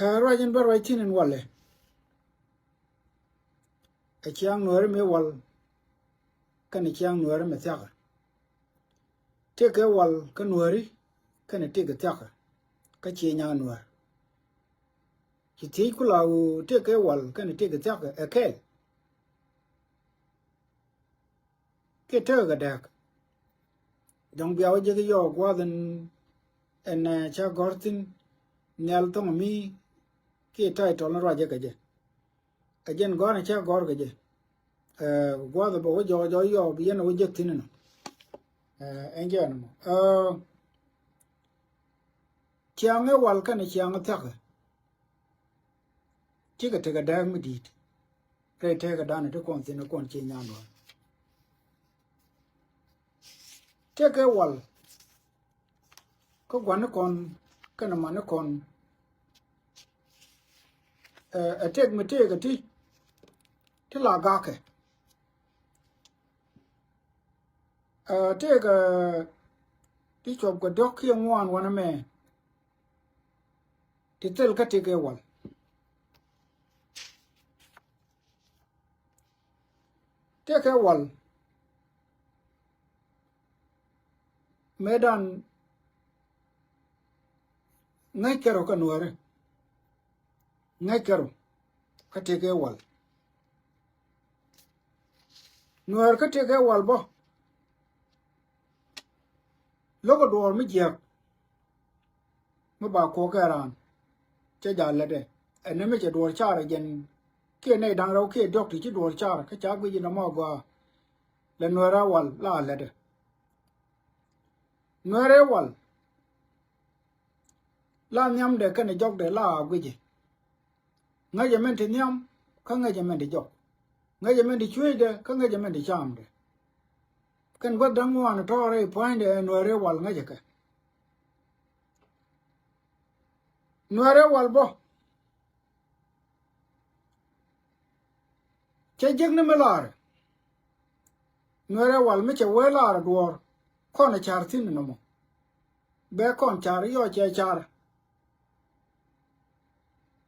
rajan bar wai tinin walle a chiang nuore me wal kan chiang nuore me tsaka te ke wal kan nuori kan te ke tsaka ka chi nya nuor ki ti kula u te ke wal kan te ke tsaka e ke te ga dak dong biaw je yo gwa den en cha gortin nyal to mi ke tai to na raje ka je ajen gona cha gor ga je gwa da bo jo yo bi na wo je tin no enje no chiang e wal kan chiang ta ka ti ga te ga da mi dit re te ga da na to kon tin kon chi nya no te ke wal ko gwa na kon kan ma na kon tek mi te ga ti la ga ke te ga ti chob ga dok ye ngwan wana me ti tel ka te ke wal te ke wal medan ngai kero ka nuore ngai kero ka te ke wal nuor ka te ke wal bo logo dor mi je mo ba ko ka ran che ja le de ene me che dor cha ra gen ke nei dang ro ke dok ti che dor cha ka cha gwi na mo gwa le nuora wal la le de nuore wal la nyam de ka ne jok de la gwi je nga je men ti nyam ka nga je men de jok nga je men de chwe de ka nga je men de cham de kan gwa dang wa na to re point de nuore wal nga je ka nuore wal bo che jek ne melar nuore wal me che we lar duor kon char tin no mo be kon char yo che char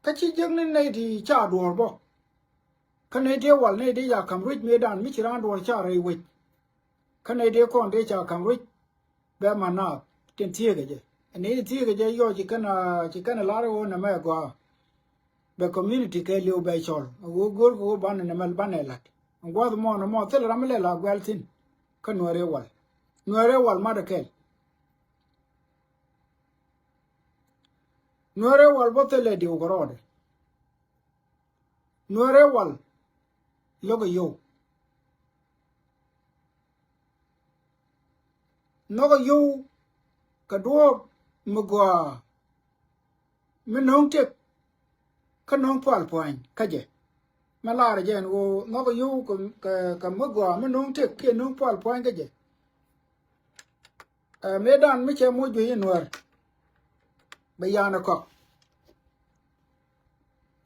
ka chi jek ne nei di cha duor bo kan ne de wal ne de ya kam rit me dan mi chiran duor cha re wi kan ne de kon de cha kam rit be mana tin tie ge je ne tie ge je yo chi kana la ro na me gwa be community ke liu be chol go gor go ban ne mal ban la ngwa mo tel ramle la gwal tin kan nuore wal ma de ke nuore wal bo tele di ugorode nuore wal logo yo nogo yo ka do mugwa minong tek ka nong pal poin ka je malar jen go nogo yo ka mugwa minong tek ke nong pal poin ka je medan mi che mo ju nuor bayana ko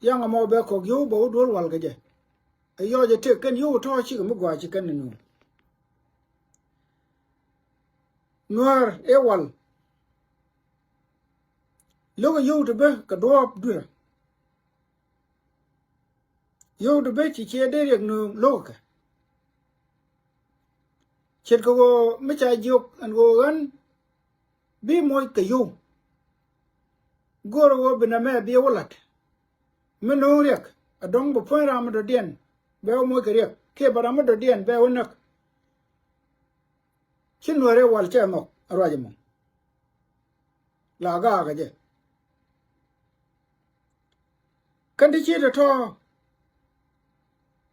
yang mo be ko yo bo dol wal ga je ayo je tek ken yo to chi mugwa chi ken nu nuor e wal logo yo de be ka do du yo de be chi che de rek nu loka chet ko me cha jok an go gan bi moy ka yo goro go bina me bi wolat me no rek adong bo point ram do den be mo ka rek ke baram do den be wonak chin wore wal che mo arwaje mo la ga je kan di chi to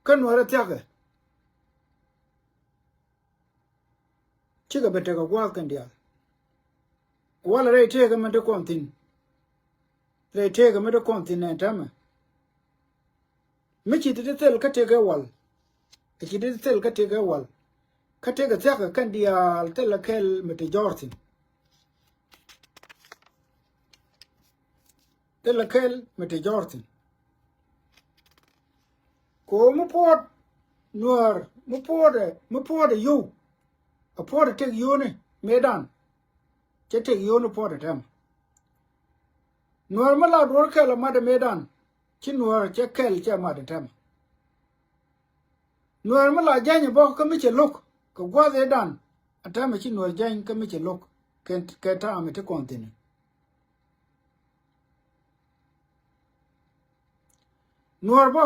kan wore tya ga chi ga bete ga gwa kan dia wala re te ga me de kontin re te ga me de continent ama mi chi de tel ka te ga wal chi de tel ka te ga wal ka te ga tya ga kan dia tel kel me te jortin tel kel me te jortin ko mu pot nuor mu pot yo a pot te yo ne medan che te yo no pot tem nuar mala dor kala ma de medan chin nuar che kel che ma de tam nuar mala jany bo ka mi che lok ko gwa de dan atama chin nuar jany ka mi che lok ke ta me te kontine nuar bo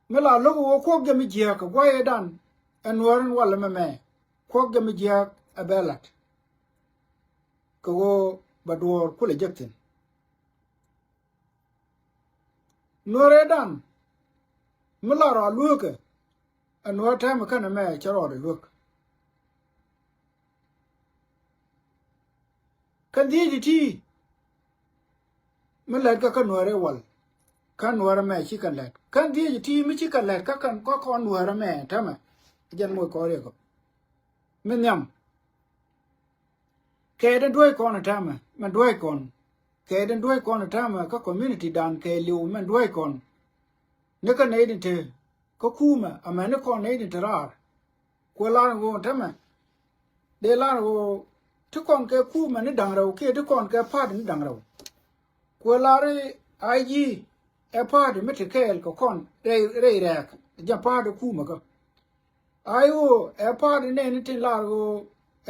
mala lok wo ko ge mi je ka gwa de dan en nuar wala me ko ge mi je abelat ko wo bador kule jaktin nuar dan mala ra luke en nuar ta me kana me charo de luk kan di ti mala ka nuar wal kan nuar me chi kan let kan di ti mi chi kan let ka kan ko nuar me ta me jan mo ko re ko men yam ke denด้วยก่อนta meมันด้วยก่อนke denด้วยก่อนta me ka community dan ke liuมันด้วยก่อนne ka ne din te ko ku ma a man ne ko ne din te ra ko la go ta me de la go tu kon ke ku ma ne dang ro ke tu kon ke pa din dang ro ko la re ai ji e pa de me te ke ko kon re ja pa de ku ma ka ai o e pa de ne ni tin la go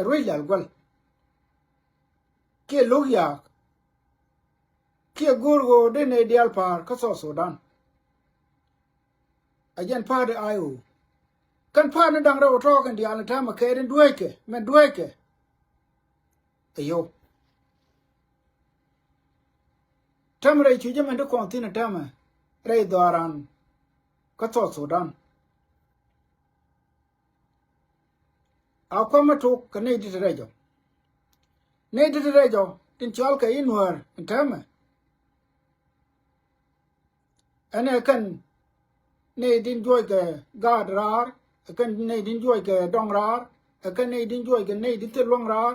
re la gol ke logia ke gorgo de ne dial par ka so Sudan ajan pa de ayo kan pa ne dang ro to kan dial ta ma ke den duai ke men duai ke ayo tamre chu je men de kontin ta ma re daran ka so Sudan akwa ma to ka ne di rejo ne di rejo tin chal ka inwar ta ma ane kan ne din joy ke gad rar kan ne din joy ke dong rar kan ne din joy ke ne din te long rar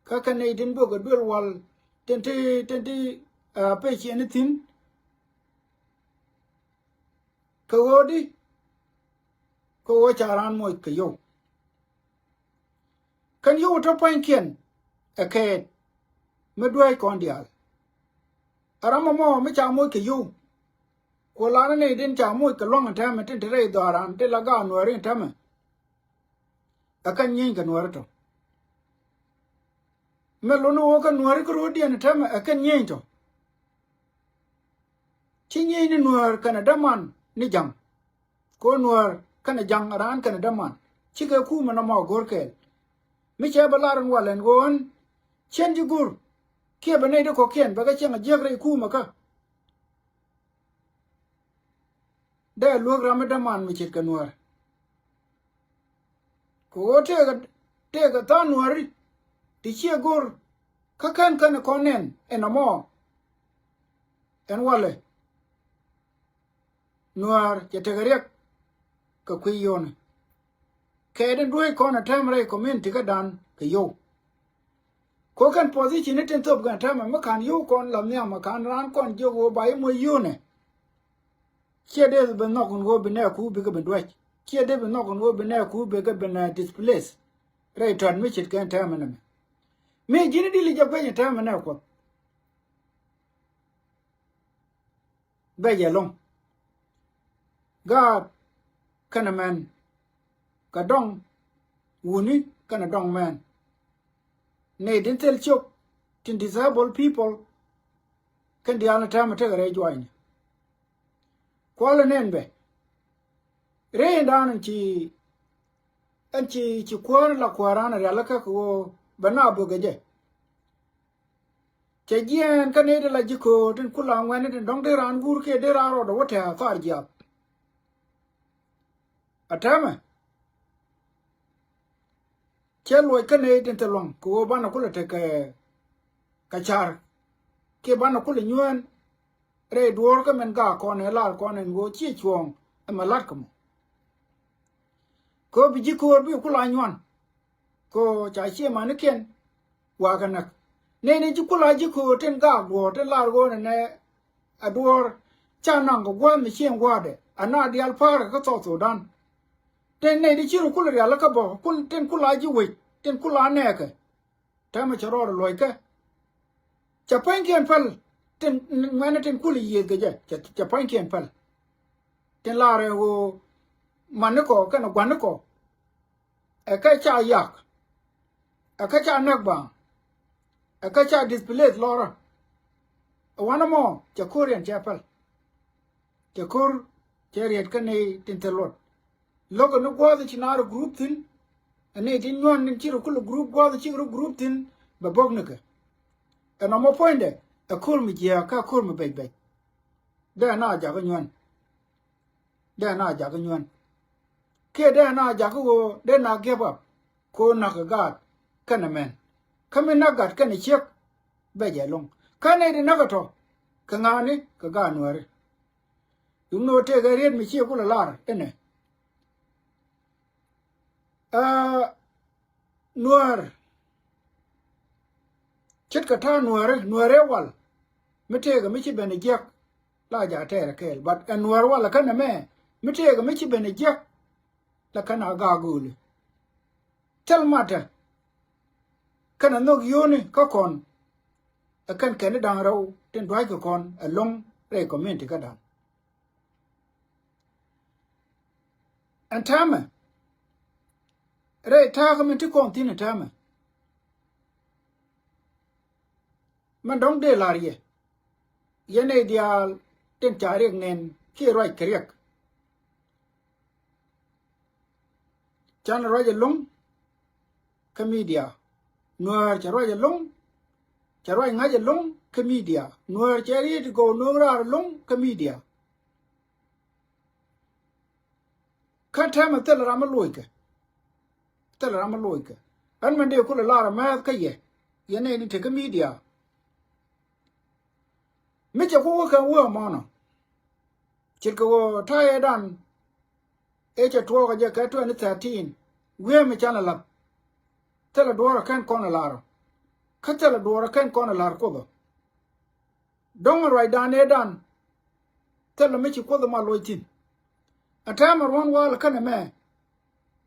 ka kan ne din bo ke dul wal tenti pe chi ne tin ko wodi ko wo charan mo ke yo kan yo to pain kien ke me duai kon dial arama mo me cha mo ke yo ko la ne din cha mo ke long ta me tin re daran te la ga no rin ta me akan yin kan war to me lo no ka no ri ko dian ta me akan yin to chin yin ni no kan da man ni jam ko no kan jang ran kan da man chi ke ku ma na ma gor ke mi che balaran walen gon chen ji gur ke ba ne de ko ken ba ga chen a je re ku ma ka da lu gra me da man mi che kan war ko te ga ta no ri ti che gur ka kan ko nen en amo en wale nuar ke te garek ka ku yon ke den duai ko na tam re community ka dan ke yo ko kan position ne ten top ga tam ma kan yo kon lam nya ma kan ran kon jo go bai mo yo ne che de be no kon go be ne ku be ga ben duai che de be no kon go be ne ku be ga ben displace re ton mi chit kan tam na me jini di li ja pe tam na ko be ya long God kana man ka dong wuni kana dong man ne din tel chok tin disabled people kan diana ta mata gare join kwala nen be re dan ci kwar la kwarana ya laka ko bana bogaje ke gien kan ne de la jiko tin kula ngwane din dong de ran gur ke de raro do wata far jap atama chelo kan ne din telong ko bana kula te ka char ke bana kula nyuan re duor ka men ga ko ne la ko ne go chi chuong ma lat ko ko bi ji ko bi kula nyuan ko cha chi ma ne ken wa kan nak ne ji kula ji ko ten ga go te la go ne aduor cha nang go gwa mi chen gwa de ana di al par ka to dan ten ne di chi kula ya la ka bo kul ten kula ji we ten kula ne ka ta ma charo loi ka จะไปเขียนพัลเต็นมันเต็นกุลีเยกจะไปเขียนพัลเต็นลาเรโอมันก็กันกวนก็ก็จะอยากก็จะนักบ้างก็จะดิสเพลย์ลอร์วันนั้นมอจะคูเรียนจะพัลจะคูร์จะเรียนกันในเต็นตลอดโลกนึกว่าจะชินาร์กรุ๊ปทินอันนี้ที่ย้อนนึกชิรุคุลกรุ๊ปว่าจะชิรุกรุ๊ปทินแบบบอกนึกอันนั้นมอพอยน์เดอคูร์มิเจียก็คูร์มิเบกเบกเดินหน้าจากกันย้อนเดินหน้าจากกันย้อนแค่เดินหน้าจากกูเดินหน้าเก็บแบบโคนักกัดกันนั่นแมนขมิ้นนักกัดกันนี่เช็คเบย์ลงกันนี่ดีนักกัดท้อกันงานนี่ก็การนัวร์ยุงโนเทกเรียนมิเชี่ยกุลลาร์เอ็นนัวร์ชิดกระทานัวร์วัลไม่เทก็ไม่ใช่เป็นเจียกลาจ่าเทระเคลบัดนัวร์วัลกันนะแม่ไม่เทก็ไม่ใช่เป็นเจียกละกันอากากูลเท่ามาเถอะกันนกยูนี่ก็คนกันแค่นี้ดังเราเต็นด้วยก็คนลงเรื่องคอมเมนต์ก็ดังอันทำเรื่องท่าก็มันที่กองที่นี่ทำมันต้องเดลารียันไอเดียเต็นจ่ายเรื่องเงินที่รวยเกลียกจานรวยจะลงคมีเดียนัวจะรวยจะลงจะรวยง่ายจะลงคมีเดียนัวจะรีดโกนัวราลงคมีเดียข้าทำมันเตลรามาลอยกันเตลรามาลอยกันอันมันเดียวคนละลารามาก็เย่ยันไอนี่เทคมีเดียไม่จะพูดกันว่ามันอ่ะจิตก็ว่าถ้าไอ้ดันจะทัวร์ก็จะแค่2013เว้ยไม่จันละเตลดัวร์กันคนละลาร์ข้าเตลดัวร์กันคนละลาร์ก็ได้ดงอะไรดันไอ้ดันเตลไม่ชิโคตรมาลอยทินอันท้ามาวันวาลกันแม่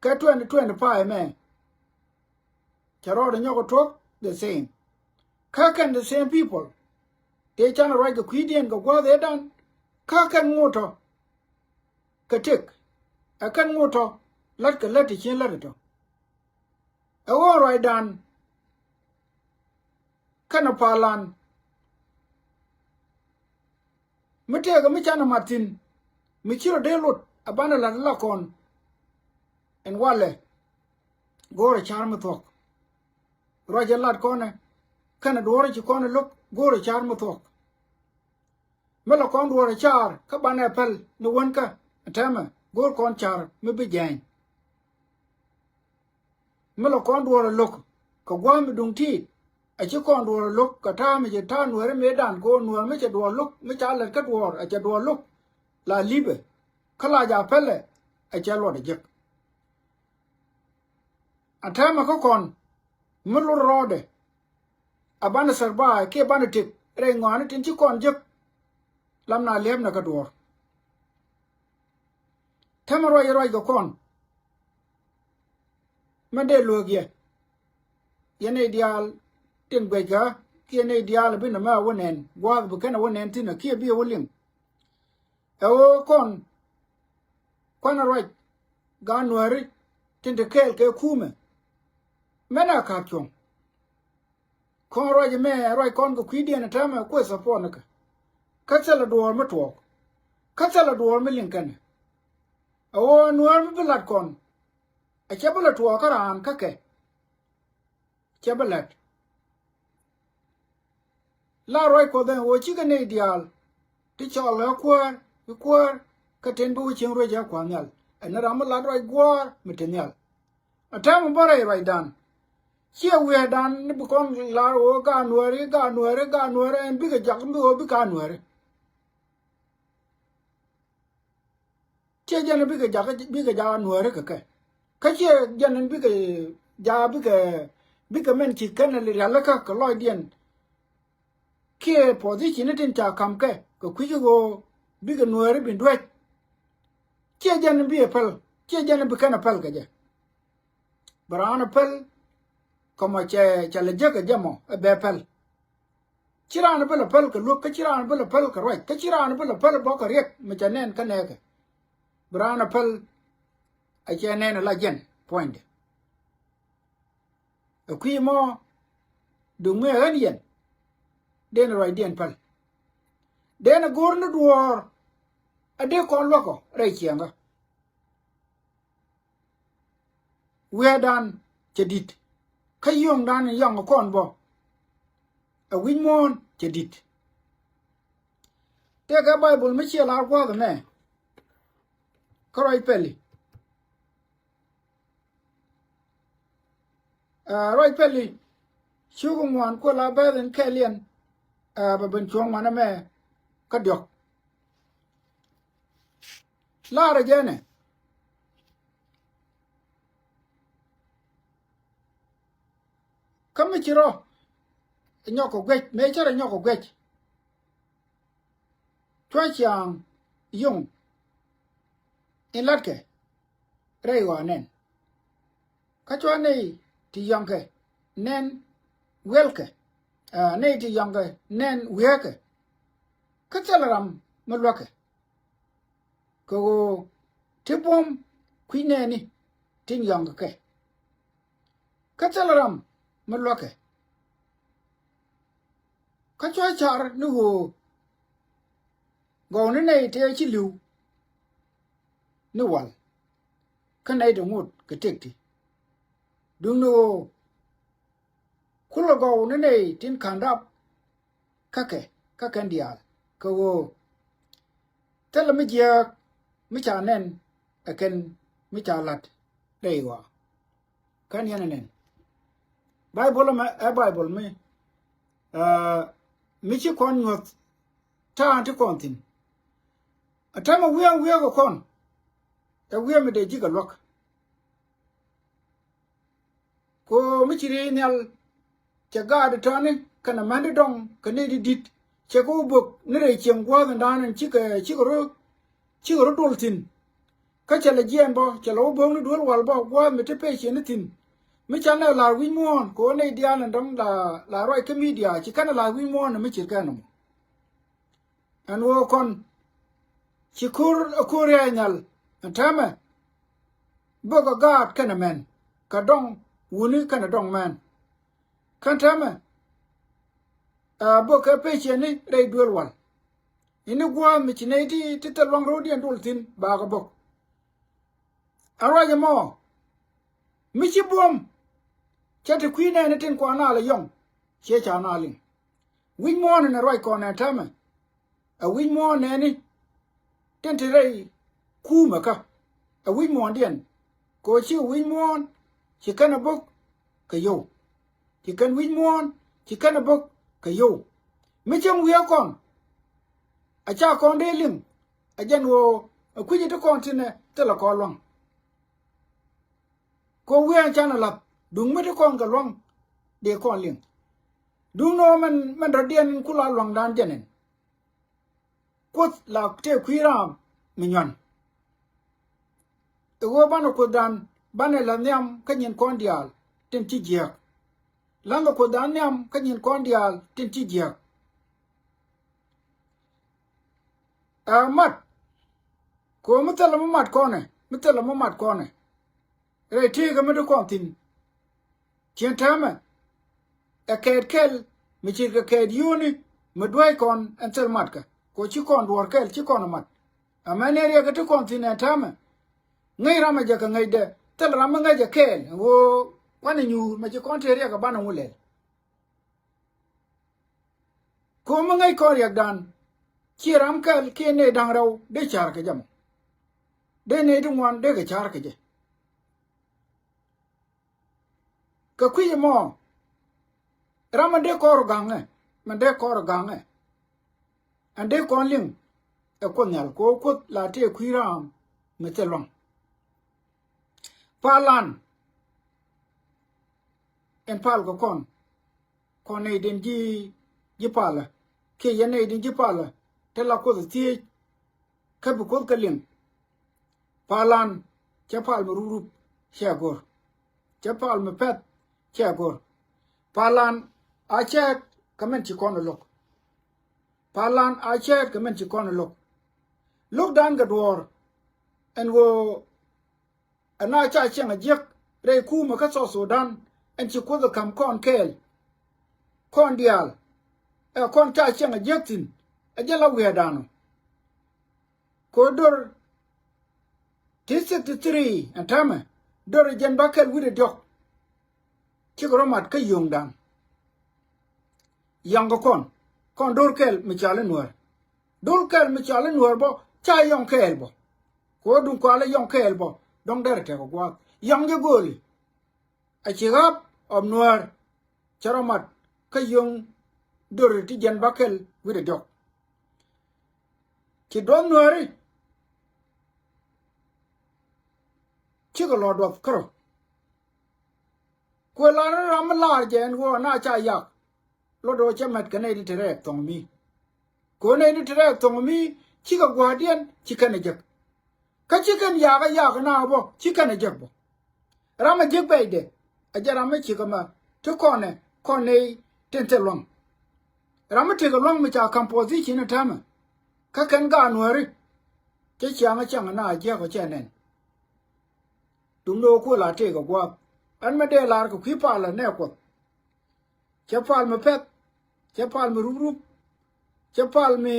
แค่2025แม่จะรอเดี๋ยวก็ทัวร์ the same ข้ากัน the same peopleเดี๋ยวจันอะไรก็คุยเดียนก็ว่าเดี๋ยวดันข้ากันงูทอกระทึกกันงูทอลัดกันลัดที่เชียนลัดตัวเอาอะไรดันกันพาลันไม่เท่ก็ไม่จันมาตินไม่เชื่อเดลุดบ้านละละคนเอ็นว่าเลยกูรชาร์มทอกรอยลัดคนเนี่ยกันดูรชิคนลุกกูรชาร์มทอกเมื่อละคนดูรชาร์ก็บ้านแอปเปิลนวันก็ทำไมกูรคนชาร์ไม่ไปแย่งเมื่อละคนดูรลุกก็ว่าไม่ดุงที่ไอ้เจ้าคนดูรลุกก็ท่าไม่จะท่าหน่วยไม่ด่านกูหน่วยไม่จะดูลุกไม่จะอะไรก็ดูไอ้จะดูลุกลาลีเบขลาจะเปล่ไอ้เจ้าหลอดเจ็บอันท้ามาเขาคนมันรู้รอเดบ้านเสบายแค่บ้านติดเรื่องงานที่ที่คนเจ็บลำนาเลี้ยมนักดูถ้ามารวยกับคนมันได้ลูกเยอะยันไอเดียลเต็นเบกะยันไอเดียลเป็นน้ำมาวันเองว่าบุคคลวันเองที่นักเขียบีวันเลี้ยงเอาคนอะไรการนวดที่จะเคลเกี่ยวคู่มั้ยแม่น่าขาดจงคนอะไรจะแม่อะไรคนก็คุยเดียนทำมาคุยสปอนน์คัดเซลดัวไม่ถูกคัดเซลดัวไม่เลี้ยงกันเอานวดไม่เป็นหลักคนไอ้เจ้าเป็นหลักถูกก็ร้านก็แก่เจ้าเป็นหลักลาร้อยคนเดินหัวชิกันในเดียลที่ชอบแล้วควรก็เต็นไปวิชิงรวยจากความยัลไอ้นั่นเราไม่ลาร้อยกว่าไม่เต็นยัลแต่ถ้ามันบ่ได้ไรดันเชี่ยวเวดันนี่บุคคลลาโอการนวดเอ็นบิกจักไม่โอบิการนวดเชี่ยยันบิกจักนวดก็แค่เชี่ยยันบิกยาบิกแมนชิคกันเลยแล้วก็ลอยเดียนแค่โพสิชันที่จะคำแค่ก็คุยก็บิกนวดเป็นด้วยเชี่ยยันบิกเพลเชี่ยยันบิกกันเพลก็จะบรานเพลก็มาเช่เลเจก็จะมอเบเพล chirana bela pel ka luk ka chirana bela pel ka right ka chirana bela pel bo ka riek ma chanen ka ne ka brana pel a chanen la jen point a kui mo du me ran yen den right den pel den gornu duor a de kon loko re chianga we dan chedit kayong dan yang kon bo a win mon chedit te ka bible me chia la kwa ne koroi peli roi peli chugung wan ko la ba den kelien ba ben chong mana me ka diok la ra jene kam chiro nyoko gwech me chara nyoko gwech twa chang yung in latke rei wa nen ka chwa nei ti yang ke nen welke nei ti yang ke nen weke ka chalaram malwake ko tipom kwine ni tin yang ke ka chalaram malwake ka chwa char nu ho go ne nei te chi lu nu wal ka nei de ngut ke tekti dung no kulo go ne nei tin khandap ka kan dial ko tela mi je mi cha nen aken mi cha lat dei wa kan yana nen bible ma bible me mi chi kon ngot ta anti kontin atama wiya go kon ta wiya mi de ji ga lok ko mi chi ri nyal cha ga de tane kana mande dong kana di dit che ko bok ne re chen kwa da nan chi ko ro dol tin ka cha le jen bo cha lo bong ni dol wal bo kwa mi te pe chen tin mi cha na la wi mon ko ne dia na dong la roi ke media chi kana la wi mon mi chi ka no an wo kon chi kur ya nyal antama bo ga gat kana men ka dong wuni kana dong man kan tama bo ka pe chen ni re dol wal ini gwa mi chi ne ti ta long ro di dol tin ba ga bo ara ya mo mi chi bom cha te kwi ne tin kwa na la yong che cha na ling win mo na roi ko na tama a win mo ne ni ten te rei ku ma ka a win mo dien ko chi win mo chi kana bok ka yo chi kan win mo chi kana bok ka yo mi chang wi kon a cha kon de ling a jan wo a ku ji to kon tin ne te la ko long ko wi an cha na la dung mi to kon ka long de kon ling dung no man ra dien ku la long dan jenen kut la te kwiram minyan wo bana ko dan bana la nyam kanyen kon dial tin ti jia langa ko dan nyam kanyen kon dial tin ti jia mat ko mutala mat kone re ti ga mu ko tin chen tama a kel mi chi ga kel yuni mu dwai kon antel mat ka ko chi kon duor kel chi kon mat amane ria ga to kon tin tama ngai rama ja ka ngai de tel rama ngai ja kel wo kwane nyu ma chi kon te ria ga bana ngule ko ma ngai ko ria dan chi ram kel ke ne dang raw de char ka jam de ne dungwan de ga char ka je ka kwi mo rama de ko gange man de ko gange ande kon ling e ko nyal ko la te kwi ram me te long palan en pal ko kon ne den ji pala ke ye ne den ji pala te la ko ti ka bu ko ka ling palan cha pal mu rurup cha gor cha pal mu pet cha gor palan a che kamen chi kon lok พาลานอาเชตก็มันจิกอนลูกดันกระดวร์อันโวอันน่าจะเชียงเจ็กเรคูมาก็สอสุดันอันจิกุดคำคอนเคลคอนเดียลคอนจ่าเชียงเจ็กตินอันจะเล่าเวดานโคดอร์ที่63อันทำไมดอร์เจนบักเกลวิดดอกที่กรมัดก็ยงดันยังก็คอนดอร์เคลไม่จาเลนัวดอร์เคลไม่จาเลนัวบ่จ่ายองเคลบ่โคดุงกว่าเลยองเคลบ่ดองเดอร์เทก็กว่ายังจะกูลีไอชิกับอมนัวจารมัดก็ยงดอร์ที่เจนบักเกลวิดดอกที่ดอนนัวรีชิกลอดวฟครกวยลานรามลาเจนวัวน่าจะอยากลอดวเชมัดกันในดิเทเรกตรงมีกูในดิเทเรกตรงมีชิกกวาเดียนชิกันจักก็ชิกันอยากน่าบ่ชิกันจักบ่รามจักไปเดอาจารย์ไม่ชิกมาทุกคนในเทนเทลงรามเทกลงมาจากคัมโพสิชันทำก็กันกานวริเจ้าช่างน่าเจ้าก็เช่นนั้นดุมโลกูลาเทก็กว่าอันไม่ได้ลาก็ขี้ปาละแน่กว่าเจ้าปาลมาเพชรเจ้าปาลมารูปเจ้าปาลมี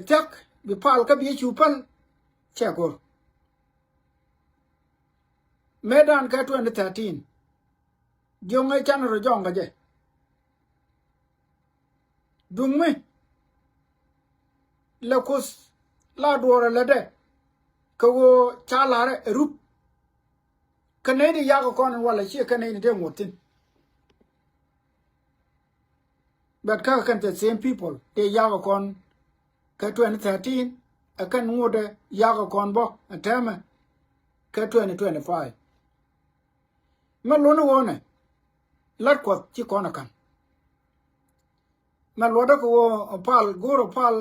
เทคมีปาลกับยี่ชูปันเช่กูเมดานแค่2013ยงไอจันรจงกันเจดุงไหมแล้วก็ลาดัวระเดก็ว่าชาลาเรรูปคะแนนที่ยากกว่านั้นว่าเลยเชื่อคะแนนที่หมดทิ้งแบบข้ากันแต่ same people ที่ยากกว่าแค่2013กันงูเดยากกว่าบ่อันเท่าไหร่แค่2025มันล้วนวันเนี่ยลัดกว่าที่ก่อนกันมันล้วนก็ว่าพาลกูรพาล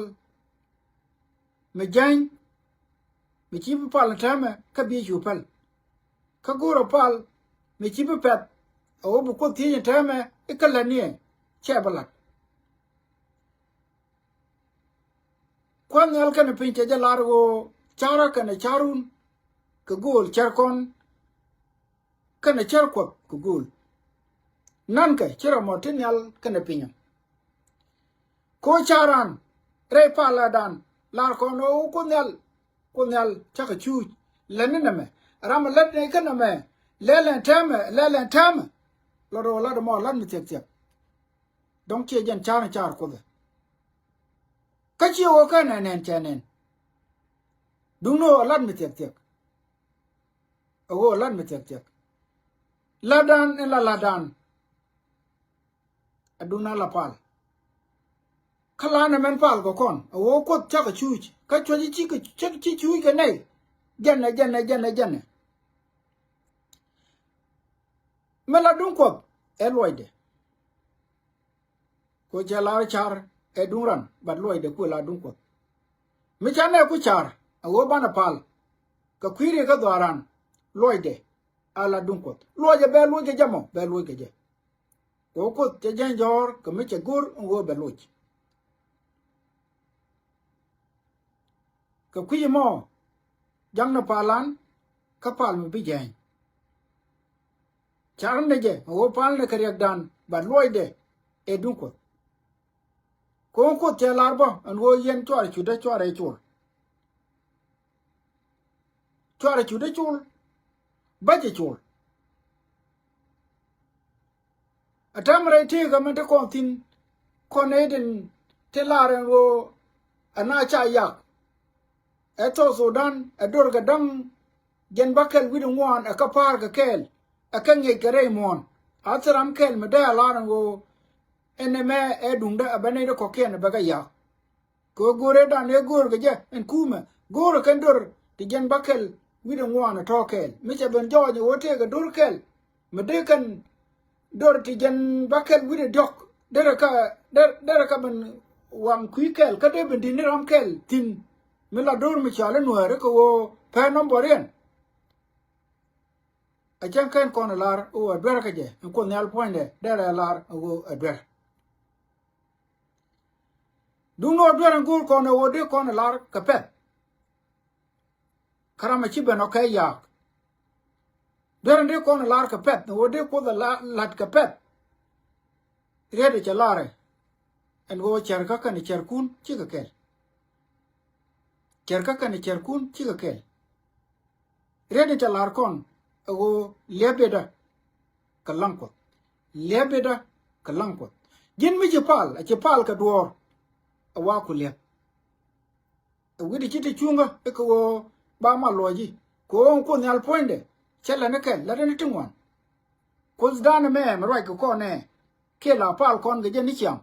ไม่จังไม่ชิบพาลทำไมก็บีจูพัลก็กูรพาลไม่ชิบเป็ดเอาบุกคนที่ยังทำไมก็เล่นเนี่ยเชื่อบัลลัดควันยัลกันเป็นเจ้าลาร์โกชาระกันชารุนก็กูลเชื่อคนกันเชื่อคนก็กูลนั่นก็เชื่อหมดที่ยัลกันเป็นยังโคชารันเรย์พาลาดันลาร์คนโอ้คนยัลชักชูเล่นนี่นะแม่รำเล่นนี่กันนะแม่เล่นทำลาโรลาดมอลันมิเทียดงเชียจันชาร์คนเลยก็เชื่อว่ากันแน่นๆดูโน่ลันมิเทียโอ้ลันมิเทียลาดันลาดันอดูน่าลาพาลขลานมันพาลก็คนโอ้ก็ชักชูก็ช่วยชิกชูกันไหนจันเนี่ยเมื่อลาดุงกบลอยเดก็จะลาชาร์ดุงรันบัดลอยเดก็ลาดุงกบไม่ใช่เนี่ยก็ชาร์โอ้บ้านพาลก็คุยเรื่องก็ดารันลอยเดลาดุงกบลอยจะเบลลอยก็จะมองเบลลอยก็จะโอ้ก็จะยังจอร์ก็ไม่ใช่กูร์โอ้เบลลอยก็คุยมอยังนพาลันก็พาลมันพิจารณาชาร์นเดจโอ้พาลเนี่ยขยักดันบัดลอยเดดุงกบก็เจลาร์บ้าอันว่ายันชัวร์ชุดได้ชัวร์บัจจุอาทำอะไรที่ก็มันจะคอนทินคนเอเดนเทลาร์นว่าอันน่าจะอยากโซสุดันดอร์กดังเจนบักเกลวิดงวานก็พาร์กเคลกันเงยกระไรมอนอาจจะรำเคลไม่ได้ลาร์นว่าเอ็นแม่ดุงได้บันไดก็เคนบักยาก็กูเรดันเอกูร์ก็จะคูมกูร์กันดอร์ที่เจนบักเกลวิดงวานทอเคลไม่ใช่เป็นจอจะว่าเทก็ดอร์เคลไม่ได้กันดอร์ที่เจนบักเกลวิดด็อกเดรกเป็นวังคุยเคลก็ได้เป็นดินรำเคลทินเมื่อดอร์ไม่ชาเลนัวก็ว่าแพ้น้ำบริเวณ a chen ken kon lar o adwer ka je ko nyal point de lar o adwer dung no adwer ngul kon o de kon lar ka pet karama chi beno ka yak dwer de kon lar ka pet o de ko da lat ka pet rede cha lare en go cher ka kan cher kun chi ka kel cher ka kan cher kun chi ka kel rede cha lar kon o lebeda kalangko lebeda kalangko jin mi je pal ka duor awa ku leb widi chiti chunga e ko ba ma loji ko nyal poinde chela ne ken la ne tingwan ko zdana me mrai ko ne ke la pal kon ge ni cham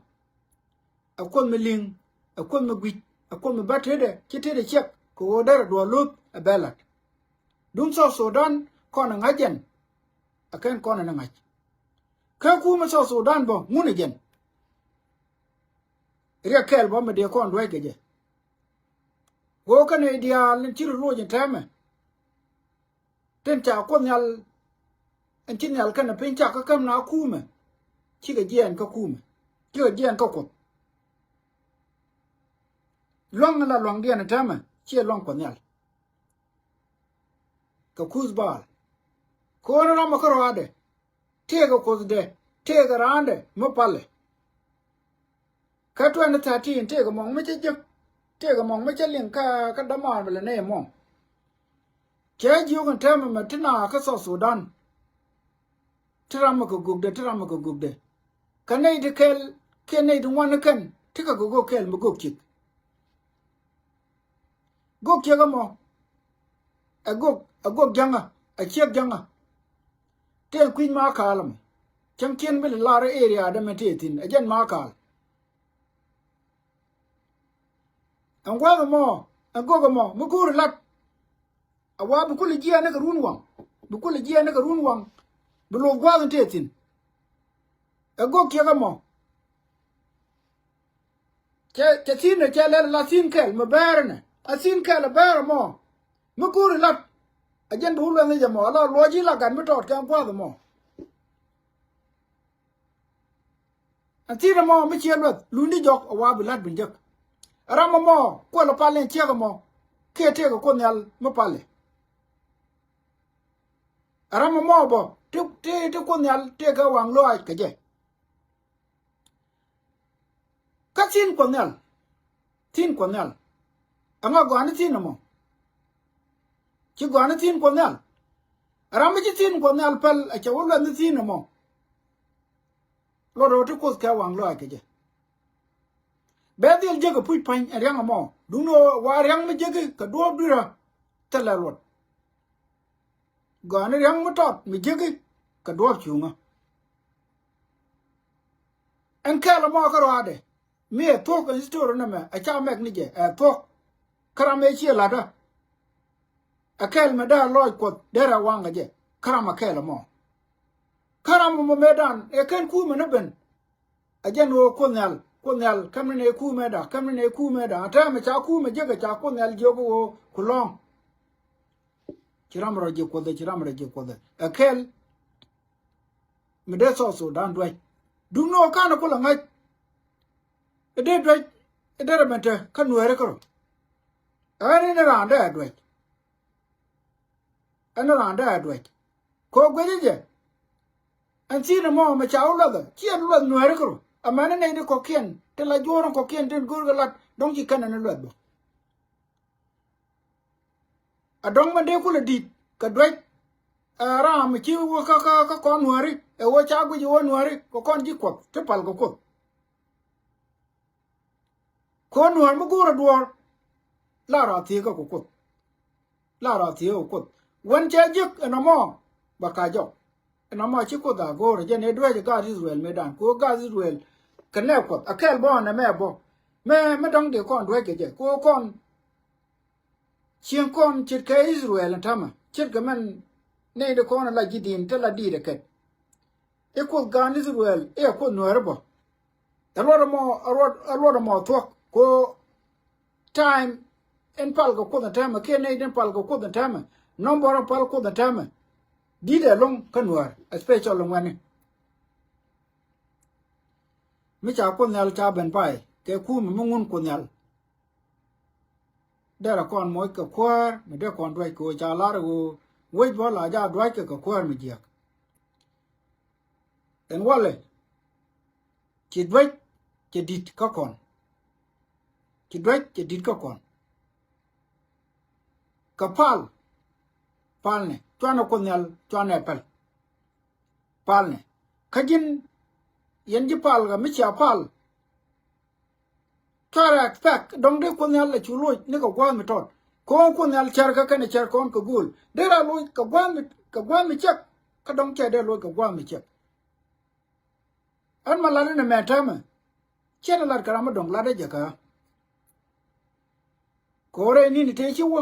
akon me ling akon me gwi akon me batede chitede chek ko dara do lut a belat dum so Sudan kon ngajen aken kon na ngaj ka ku ma so Sudan bo ngune gen ria kel bo me de kon do ge je go kan ideal chir lo je tame ten cha kon nyal en chin nyal kan pin cha ka kam na ku me chi ge jen ka ku me chi ge jen ka ko long la long dia na tame chi long kon nyal ka kuz bal ko na ma ko ade te ga ko de te ga rande mo pale ka to na 13 te ga mong me che te ga mong me che ling ka da ma le ne mong ke ji kan tame ma tina ka so Sudan tram ko gugde tram ko gugde ka nei de kel ke nei de wan kan ti ka go kel mo go chik go ke ga mo agog janga a chek janga ten queen ma kalam chang chen bil lara area da metetin ajen ma kal an wa mo agog mo mugur lat awa bu kul jiya na run wang bu kul jiya na run wang bu lo gwa tetin agog ke ga mo ke tin ne ke la tin kel ma berne asin kel ber mo mugur lat ajen du lo ne jamo ala loji la gan mitot kan kwa mo atira mo mi chelwet lundi jok awa bilat binjek arama mo ko la palen chega mo ke te ko nyal mo pale arama mo bo te ko nyal te ga wang lo ai ke je ka tin ko nyal anga go an tin mo ci gwana tin ko nyal arama ci tin ko nyal pel a che wala ni tin mo lo ro to ko ka wang lo ke je be dil je ko pui pan ariang mo du no wa ariang me je ka do dura tala lo gwana ariang mo tot mi je ka do chunga en kala mo ka ro ade me to ko store na me a cha mek ni je to karame chi la da akel me da loy ko dera wanga je karama kela mo karama mo medan e ken ku me ben ajen wo ko nyal kamne ku me da ata me cha ku me je ga cha ko nyal jogo wo kulong chiram ro je ko de akel me de so dan dwai du no kana ko la ngai e de dwai e de rebente kan were ko ani na randa dwai ana randa dwai ko gweje an ci na mo ma chaw la da ci an lo no re ko amana ne de ko kien te la joron ko kien den gur galat dong ci kana na lo do a dong ma de ko le dit ka dwai ra ma ci wo ka kon wari e wo cha gu ji wo wari ko kon ji ko te pal ko kon war mo gura duor la ra ti ko la ra ti ko wan cha jik na mo ba ka jo na ma chi ko da go re ne dwe ga Israel medan ko ga Israel kan ko akel bo na me bo me dong de kon dwe ke je ko kon chien kon chit ke Israel tama chit ga man ne de kon la gidin te la di de ke e ko ga Israel e ko no re bo a lot mo to ko time en pal ko da tama ke ne den pal ko da tama number pal ko da tama di de long kanwar special long wane mi cha ko nyal cha ben pai ke ku mi mungun ko nyal dera kon moy ka kwar mi de kon dwai ko cha lar go wei bo la ja dwai ke ka kwar mi jiak en wale ki dwai ke dit ka kon ki dwai ke dit ka kon ka pal ne chwana ko nyal chwana pel pal ne kajin yen ji pal ga mi cha pal correct fact dong de ko nyal le chulo ne ko gwa mi tot ko nyal char ka ne char kon ko gul de ra lo ka gwa mi chak ka dong che de lo ka gwa mi chak an malare ne meta ma chen lar karama dong la de jaka ko re ni te chi wo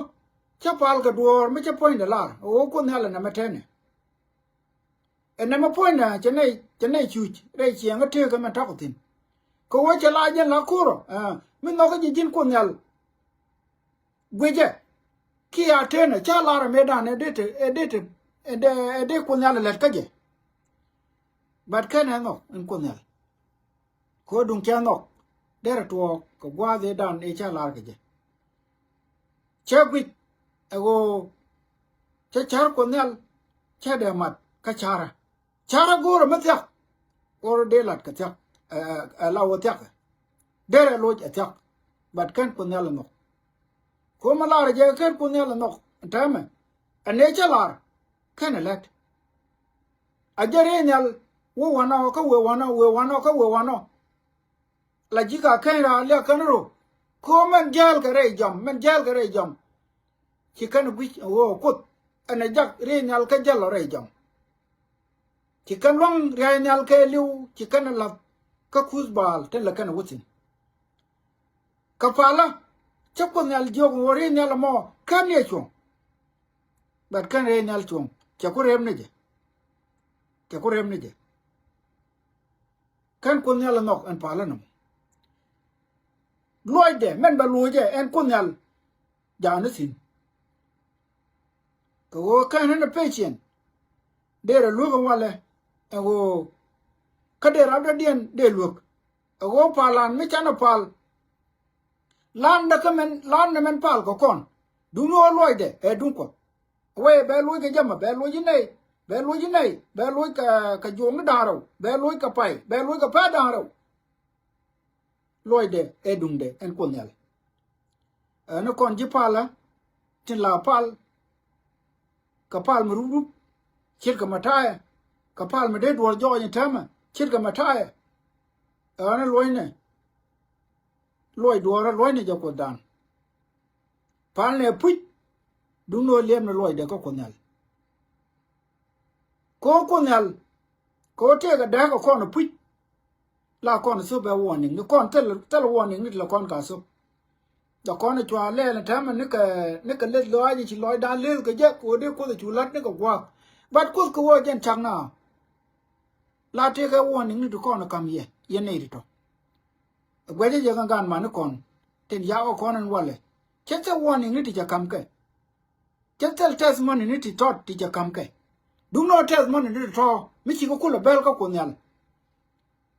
cha pal ka duor mi cha point de lar o ko nyal na metene en na ma point na chene chu re chiang ka te ka ma ta ko tin ko wa cha la jen la kuro mi no ka jin ko nyal gweje ki a tene cha lar me da ne de ko nyal le ka je bat ka na no en ko nyal ko dung cha no der to ko gwa de dan e cha lar ka je che gwi ego cha char ko nyal cha de mat ka chara goro ma tyak or de lat ka tyak la wo tyak der lo ja tyak bat kan ko nyal no ko ma lar je kan ko nyal no ta me ane cha lar kan lat a jere nyal wo wana ka wo wana la jika kan ra le kan ro ko man jal ka re jam ki kan gwi wo kut ane jak re nyal ka jal re jam ki kan long re nyal ka liu ki kan la ka kus bal ten la kan wutin ka pala chap ko nyal jog wo re nyal mo kan ye chung bat kan re nyal chung cha ko rem ne je kan ko nyal nok an pala no loy de men ba loy je en ko nyal ja na sin ko kan na patient de ra lu ko wale ego ka de ra da dien de lu ego palan mi chana pal lan na men pal ko kon du no loy de e dun ko we be loy ke jama be loy ka jong da ro be loy ka pai be loy ka pa da ro loy de e dun de en ko nyal no kon ji pala tin la pal ka pal mu ru chir ka mataya ka pal me de do jo ni tama chir ka mataya ana loy ne loy do ra loy ne ja ko dan pal ne pu du no lem ne loy de ko nyal ko nyal ko te ga da ko no pu la kon so be warning ni kon tel warning ni la kon ka so da kon chwa le na tama ne ka le loy ni chi loy dan le ka je ko de ko chu lat ne ko wa bat ko wo jen chang na la te ka warning ni du kon kam ye ne ri to gweje je kan ma ne kon ten ya ko kon an wale chete warning ni ti ja kam ke chete testimony ni ti tot ti ja kam ke du no testimony ni to mi chi ko kula bel ko nyal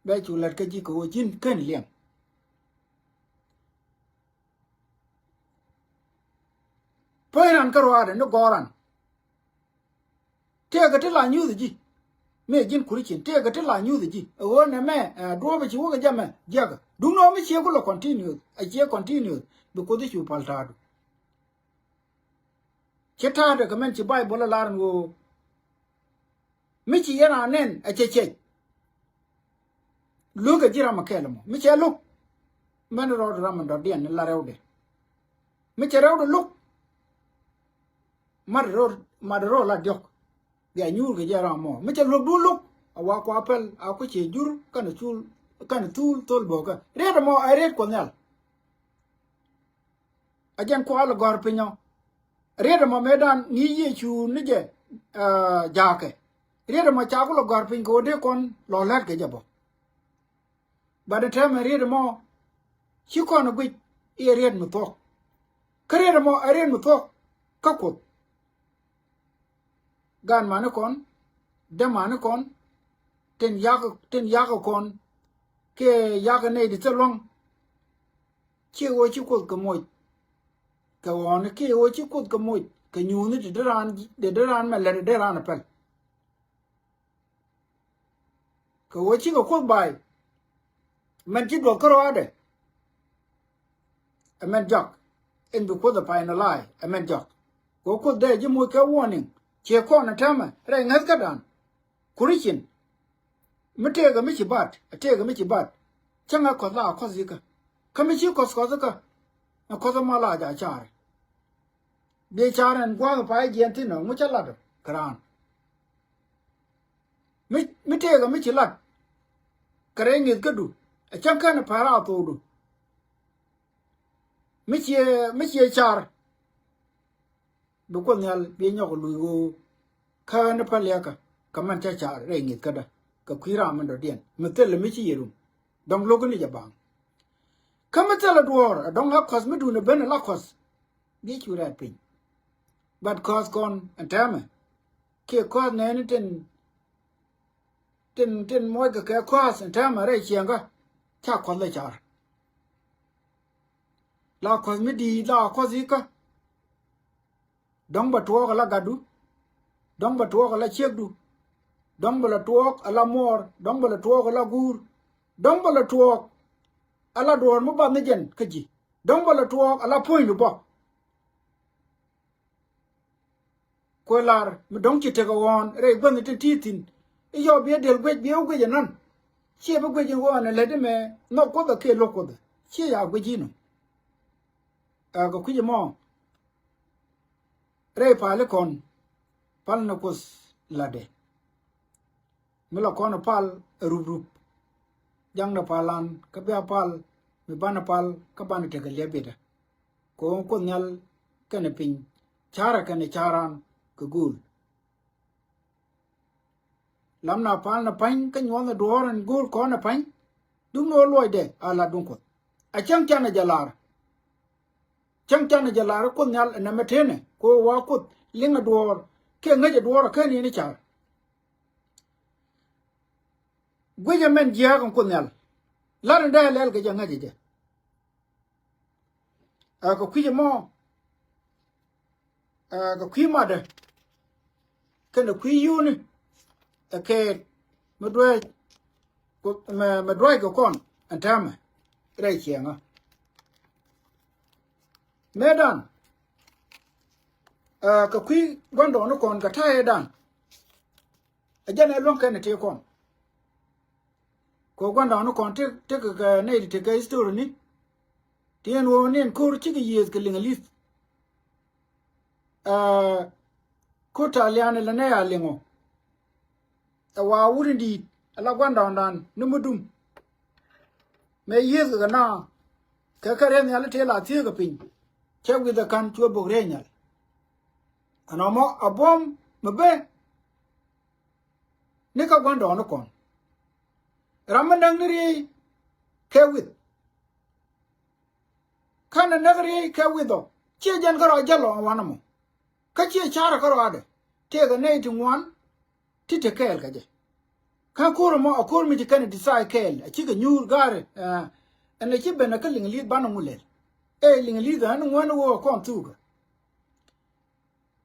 be chu lat ka ji ko jin ken liam poiran ka ro ade no goran te ga te la nyu ji me jin kuri chin te ga te la nyu ji o ne me do be chi wo ga jama jaga du no mi chi ko lo continue a chi continue be ko di chu paltado cheta de ka men chi bible la ran go mi chi yana nen a che lu ga jira ma kelmo mi che lu man ro ram do dien la rewde mi che rewde lu mar ro la diok ga nyur ga jara mo mi che lu du lu awa ko apel a ko che jur kan chul kan tul tol boga red mo a red ko nyal ajan ko al gor pinyo red mo medan ni ye chu ni je jake red mo cha ko gor pin ko de kon lo lat ga jabo by the time red mo chi ko no gwi e red mo to kare mo a red mo to ka ko gan mane kon de mane kon ten yak kon ke yak ne di tselong che wo chi ko ko moy ka won ke wo chi ko ko moy ka nyu ni de ran ma le de ran pel ka wo chi ko bai man chi do ko ade amen jok in bu ko da final lie amen jok ko de ji mu ka warning che ko na tama re ngas ka dan kurishin mutega michi bat atega michi bat changa ko la ko zika kamichi ko zika na ko ma la ja char be charan gwa pa gen tin no mu chala do kran mitega michi lat kare ngi gadu a chanka na para to do michi char bu ko nyal be nyoko lu go ka na palyaka kaman cha char re ngi kada ka kwira man do dien metel mi chi yerum dong logo ni jabang kamatela duor dong ha kos mi du ne ben la kos gi chu rat pin but kos kon antame ke kos ne ni ten moy ka ke kos antame re chianga cha kon le char la kos mi di la kos ka dong ba tuo ka la gadu dong ba tuo ka la chegdu dong bala tuok ala mor dong bala tuok ala gur dong bala tuok ala dor mo ba nejen kaji dong bala tuok ala point bo ko lar mi dong ci tego won re gwan te titin e yo be del gwe be o gwe nan ci ba gwe won le de me no ko da ke lo ko da ci ya gwe jino a go ku mo re pa le kon pal na kos lade mila kono pal rub jang na palan ka be pal mi bana pal ka bana te galia beda ko nyal kane pin chara kane charan ka gul lamna pal na pain ka nyona doran gul ko na pain dum no loide ala dun ko a chang chana jalar ko nyal na metene ko wa ko linga dor ke ngaje dor ka ni char gweja men jia kon kunyal larin da lel ga janga jeje ko kwije mo ko kwima de kana kwiyuni ke medwe ko kon antama rai chianga medan ko kwi gondo no kon ka tae dan ajana lon kana te kon ko gwanda no kon te ka ne te ka story ni tien wo nen ko chi ga yes ka linga list ko taliane la ne ya lingo wa wuri di ala gwanda ondan numudum me yes ga na ka kare ne ala te la tie ga pin che wi da kan chuo bo re nyal anamo abom mbe ne ka gwanda no kon Ramanang niri kewit. Kana nagari kewido. Chia jan karo jalo wanamo. Kachia chara karo ade. Tega neiti ngwan. Tite kel kaje. Kan kuro mo akur mi jikani disai kel. Achika nyur gare. Ene chibe na ka lingalid bana mulel. Lingalid hanu ngwana wo kon tuga.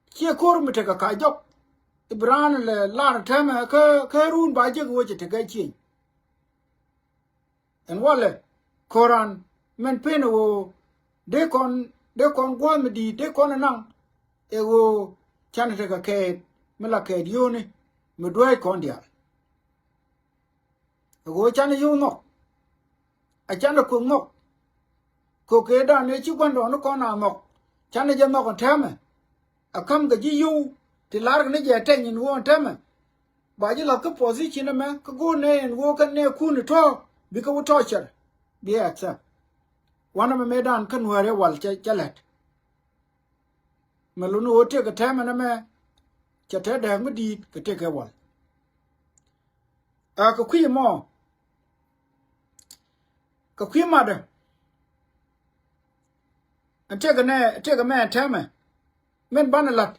Chia kuro mi teka kajok. Ibrana le lara tema ka run bajeg woche teka chien. En wale koran men pene wo de kon gwa mi di de kon nang e wo chane te ka ke mela ke dione me dwai kon dia wo chane yu no a chane ku no ko ke da ne chi kwan do no kon na no chane je no kon teme a kam ga ji yu ti lar ne je te nyin wo teme ba ji la ka position me ka go ne en wo kan ne ku ni to bika wo torture bi accept wana me medan kan ware wal chalet malunu wote ka tema na me chate da mu di ka te ka wal ka kwi mo ka kwi ma da ante ka me tema men banalat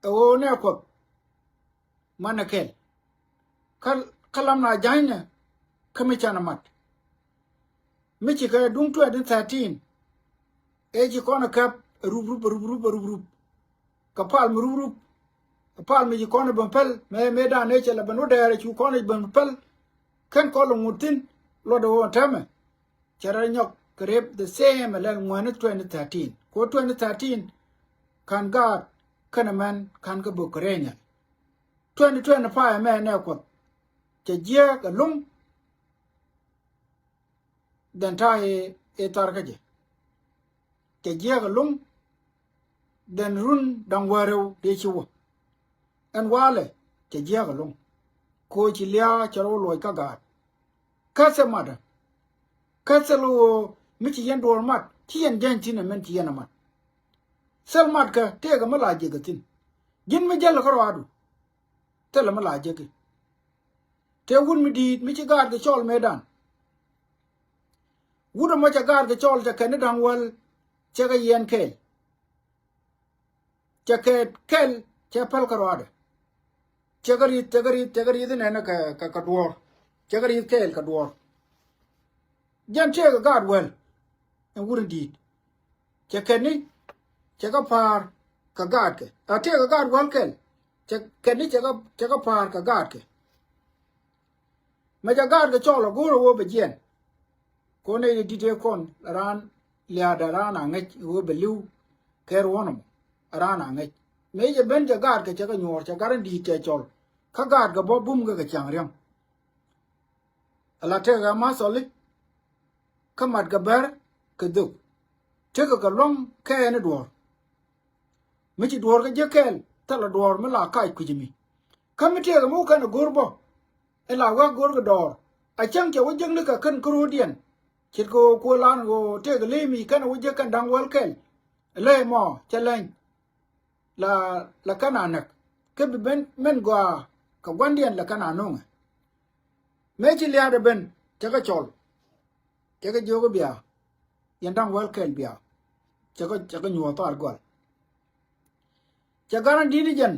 o ne ko mana kel kalam na jaina kami chana mat michi ka dung 2013 eji kona kap rub kapal rub kapal mi kona bampel me da ne chela banu da chu kona bampel kan ko lo mutin lo do tame chara nyok krep the same le ngwan 2013 ko 2013 kan ga kana man kan ga bukrenya 2025 me ne ko che je ga lum den ta e tar ga je che je ga lum den run dang wareu de chiwo en wale che je ga lum ko chi lia charo loy ka ga ka se mada ka se lo mi chi yen dor mat chi yen den tin men chi yen mat sel mat ka te ga mala je ga tin gin mi jel ko wadu te la mala je ki te wun mi di mi chi gar ga chol medan wuda ma cha gar ga chol cha ken dang wal cha ga yen kel cha kel cha pal ko wadu cha gari ne na ka dwor cha gari kel ka dwor jan che ga gar wel en wuda di cha ken ni cha ga par ka gad ke a te ga gad wal kel cha ken ni cha ga par ka gad ke ma cha gad ga chol go ro wo be jen ko ne di te kon ran lia da ran a ngech wo be liu ker wonum ran a ngech me je ben cha gad ke cha ga nyor cha garan di te chol ka gad ga bo bum ga chang riam ala te ga ma solik ka mat ga ber ka du te ga long ke ne dwor mi chi dwor ga je kel ta la dwor me la kai ku jimi ka mi te ga mu ka na gorbo e la wa gor ga dor a chang che wo jeng ne ka kan kru dien chit ko lan go te ga le mi kan wo je kan dang wal kel le mo che len la kana nak ke bi ben men go ka gwandien la kana no me chi lia de ben che ga chol che ga jo ga bia yan dang wal kel bia che ga nyu to ar gol cha garan dini jen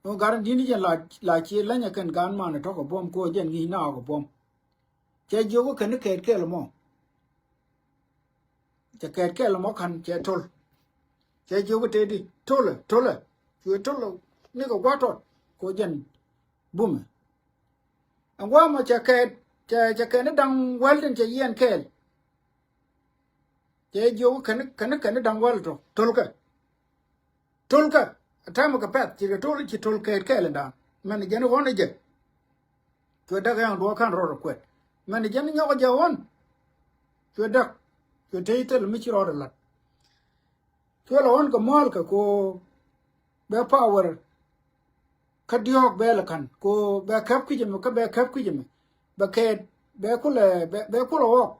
no garan dini jen la chi la nya kan gan ma na to ko bom ko jen ngi na ko bom che jo ko kan ke lo mo che ke lo mo kan che tol che jo ko te di tol ni ko gwa to ko jen bum an wa ma che ke ne dang wel den che yen ke che jo ko kan dang wel to tol ka tama ka pet ti tol ke le dan man jen won je to da ga do kan ro ko man jen nyo ga won to da to te tel mi ro la to la won ko mol ka ko be power ka diok be la kan ko be kap ki jeme ka be kap ki jeme be ke be ku le be ku ro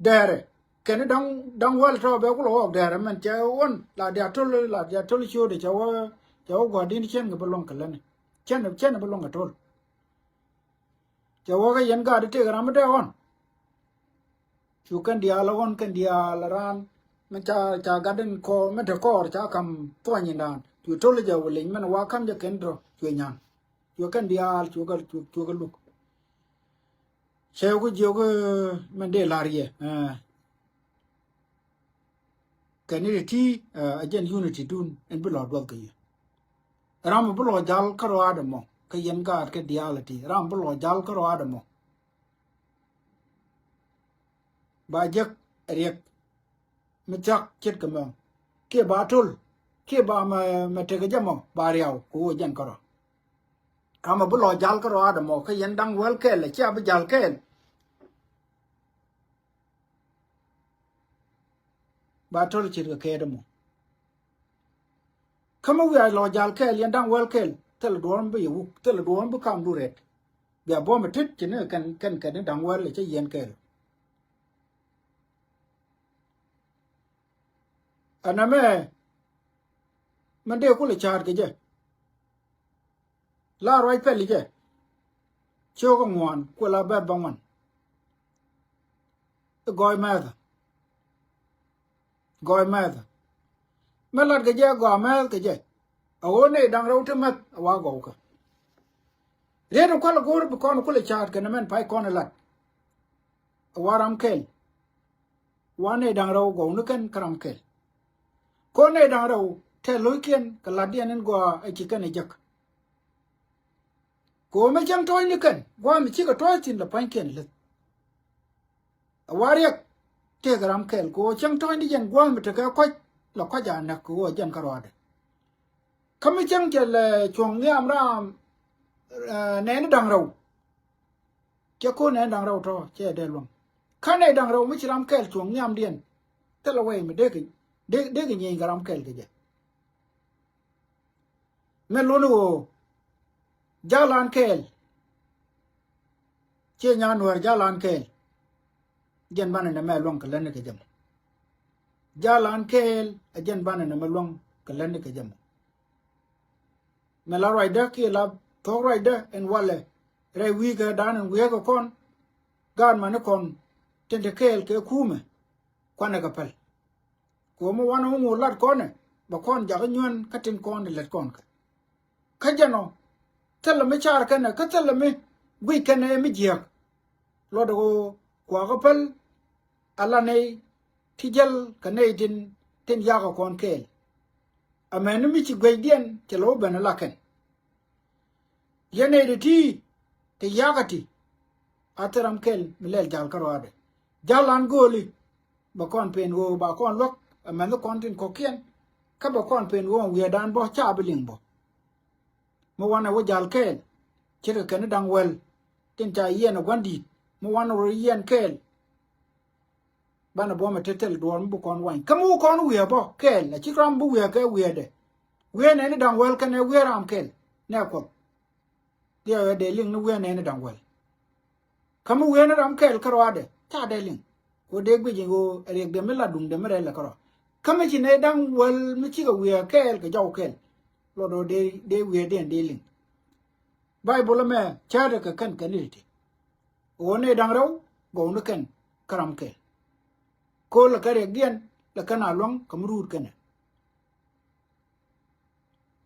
dere ken dang wal to be ku ro dere man che won la dia tol chu de chawo go din chen ga bolong ka len chen bolong ka tol chawo ga yen ga de te gram de won chu kan dia la won kan dia la ran man cha ga den ko me de ko cha kam to nyin dan chu tol ja wolin man wa kam ja ken dro chu nyan chu kan dia chu ga luk chew go man de la rie community again unity dun en bulo dwal ke ram bulo jal karo adamo ke yen ga ke diality ram bulo jal karo adamo ba jek riek mitak chet kamo ke batul ke ba ma te ga jamo ba riaw ko jen karo ram bulo jal karo adamo ke yen dang wel ke le cha ba jal ke ba tol chet ga ke damo kama wi ai lo jal kel yan dang wel kel tel dorm be yu tel dorm bu kam du ret be bo ma tit chine kan dang wel le che yen kel aname man de ko le char ke je la roi pe li je cho ko ngwan ko la ba bangwan goy ma melat ke je go mel ke je awo ne dang ro te mat wa go ka Redo kwala gor bu kon kule chat kana men pai kon lat waram kel wane dang raw go nuken karam kel ko ne dang raw te loikien kala dianen go ai chikan jak ko me jang toy niken go mi chika toy tin la pai ken le wariak te karam kel ko chang toy ni jen go mi te ka ko la ko ja na ko jan karwade kami chang ke le chong ni amram ne dang raw ke ko ne dang raw to che de long khane dang raw mi chiram kel chong nyam dien te la we mi de ki nyi garam kel ke je me lo no jalan kel che nyan war jalan kel jen ban ne me long ke len ke jam jalan kel a jen ban ne me long ke len ke jam me la rider ki la to rider en wale re wi ga dan en wi ga kon gan man kon tente kel ke kume kwana ka pal ko mo wana mo lat kone ba kon ja nyon katin kon de lat kon ka jano tella me char kana ka tella me wi kana me jiak lo do ko ka pal ala ne tijal kana din tin ya ka kon kel amenu mi ci gwe dien te lo bana laken yene de ti te yagati ataram kel milel jal karwade jalan goli ba kon pen wo ba kon lok amenu kon tin kokien ka ba kon pen wo wi dan bo cha biling bo mo wana wo jal kel chira kan dang wel tin cha yen gwandi mo wana ro yen kel bana bo ma tetel do mo kon wan kamu kon wi bo kel la chikram bu wi ka wi de wi ne dang wel kan wi ram kel ne ko dia de ling no wi ne dang wel kamu wi ne ram kel karwade ta de ling ko de gbe jingo re de me la dung de me la karo kama chi ne dang wel mi chi ga wi kel ka jaw kel lo do de wi de ling bible me cha de ka kan kan ni ti o ne dang raw go no kan karam kel ko la kare gian la kana long kamrut kana